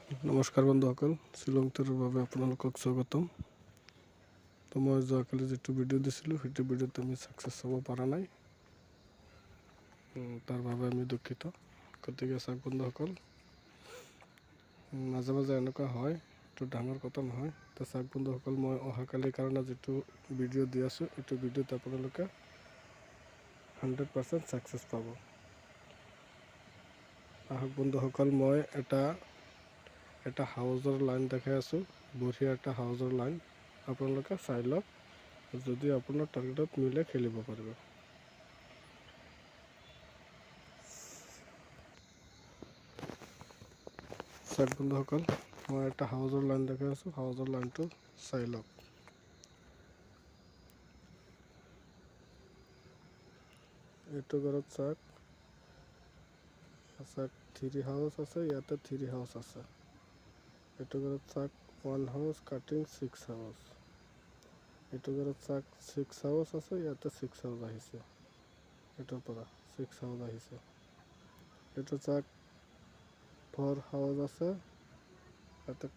নমস্কাৰ বন্ধুসকল, শ্বিলং টুৰৰ বাবে আপোনালোকক স্বাগতম। তো মই যোৱাকালি যিটো ভিডিঅ' দিছিলোঁ সেইটো ভিডিঅ'ত আমি ছাকচেছ হ'ব পৰা নাই, তাৰ বাবে আমি দুখিত। গতিকে চাওক বন্ধুসকল, মাজে মাজে এনেকুৱা হয়, এইটো ডাঙৰ কথা নহয়। তো চাওক বন্ধুসকল, মই অহাকালিৰ কাৰণে যিটো ভিডিঅ' দি আছোঁ এইটো ভিডিঅ'ত আপোনালোকে 100% ছাকচেছ পাব। আহক বন্ধুসকল, মই এটা হাউজৰ লাইন দেখাই আছোঁ, বঢ়িয়া এটা হাউজৰ লাইন। আপোনালোকে চাই লওক, যদি আপোনাৰ টাৰ্গেটত মিলে খেলিব পাৰিব। চাওক বন্ধুসকল, মই এটা হাউজৰ লাইন দেখাই আছোঁ, হাউজৰ লাইনটো চাই লওক। এইটো ঘৰত চাওক 3 হাউচ আছে, ইয়াতে 3 হাউচ আছে। এইটো ঘৰত চাওক 1 হাউচ কাটিং 6 হাউচ। এইটো ঘৰত চাওক 6 হাউচ আছে, ইয়াতে 6 হাউচ আহিছে, এইটোৰ পৰা 6 হাউচ আহিছে। এইটো চাওক 4 হাউচ আছে, ইয়াতে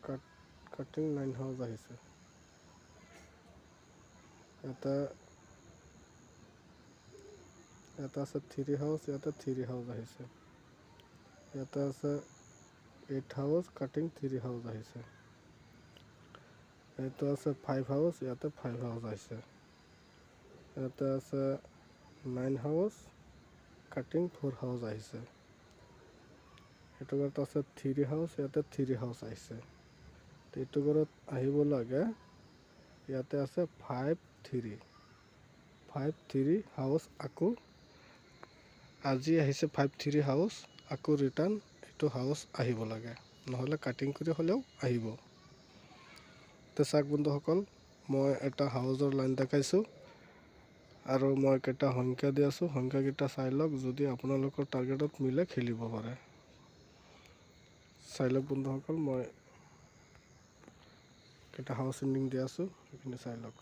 কাটিং 9 হাউচ আহিছে। এটা আছে 3 হাউচ, ইয়াতে 3 হাউচ আহিছে। ইয়াতে আছে 8 হাউচ কাটিং 3 হাউচ আহিছে। এইটো আছে 5 হাউচ, ইয়াতে 5 হাউচ আহিছে। ইয়াতে আছে 9 হাউচ কাটিং 4 হাউচ আহিছে। এইটো ঘৰত আছে 3 হাউচ, ইয়াতে 3 হাউচ আহিছে। এইটো ঘৰত আহিব লাগে, ইয়াতে আছে 5 3 হাউচ। আকৌ আজি আহিছে 5 3 হাউচ, আকৌ ৰিটাৰ্ণ এইটো হাউচ আহিব লাগে, নহ'লে কাটিং কৰি হ'লেও আহিব। তো চাওক বন্ধুসকল, মই এটা হাউজৰ লাইন দেখাইছোঁ আৰু মই কেইটা সংখ্যা দি আছোঁ, সংখ্যাকেইটা চাই লওক। যদি আপোনালোকৰ টাৰ্গেটত মিলে খেলিব পাৰে, চাই লওক বন্ধুসকল। মই কেইটা হাউচ এণ্ডিং দি আছোঁ, সেইখিনি চাই লওক।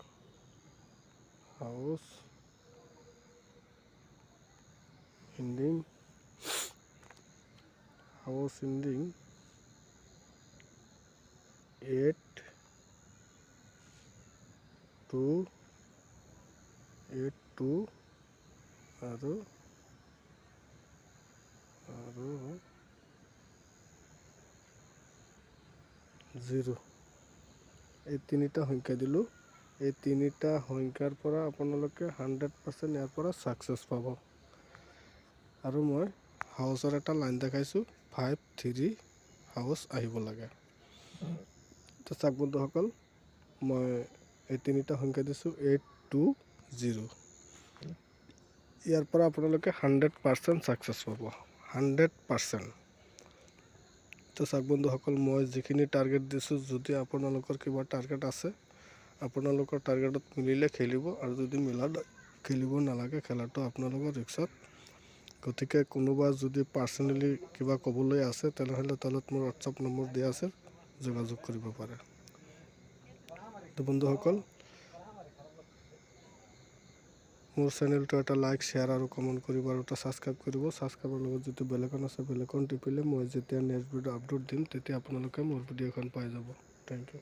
হাউচ এণ্ডিং, হাউচ এণ্ডিং 8 2 8 2 আৰু 0। এই তিনিটা সংখ্যা দিলোঁ। এই তিনিটা সংখ্যাৰ পৰা আপোনালোকে 100% ইয়াৰ পৰা ছাকচেছ পাব। আৰু মই হাউচৰ এটা লাইন দেখাইছোঁ, 5 3 হাউচ আহিব লাগে। তো চাওক বন্ধুসকল, মই এই তিনিটা সংখ্যা দিছোঁ 8 2 0। ইয়াৰ পৰা আপোনালোকে 100% ছাকচেছ পাব, 100%। তো চাওক বন্ধুসকল, মই যিখিনি টাৰ্গেট দিছোঁ, যদি আপোনালোকৰ কিবা টাৰ্গেট আছে, আপোনালোকৰ টাৰ্গেটত মিলিলে খেলিব, আৰু যদি মিলা খেলিব নালাগে, খেলাটো আপোনালোকৰ ৰিক্সত। গতিকে কোনোবা যদি পাৰ্চনেলি কিবা ক'বলৈ আছে, তেনেহ'লে তলত মোৰ হোৱাটছআপ নম্বৰ দিয়া আছে, যোগাযোগ কৰিব পাৰে। তো বন্ধুসকল, মোৰ চেনেলটো এটা লাইক শ্বেয়াৰ আৰু কমেণ্ট কৰিব, আৰু এটা ছাবস্ক্ৰাইব কৰিব। ছাবস্ক্ৰাইবৰ লগত যিটো বেলেকন আছে, বেলেকন টিপিলে মই যেতিয়া নেক্সট ভিডিঅ' আপলোড দিম, তেতিয়া আপোনালোকে মোৰ ভিডিঅ'খন পাই যাব। Thank U.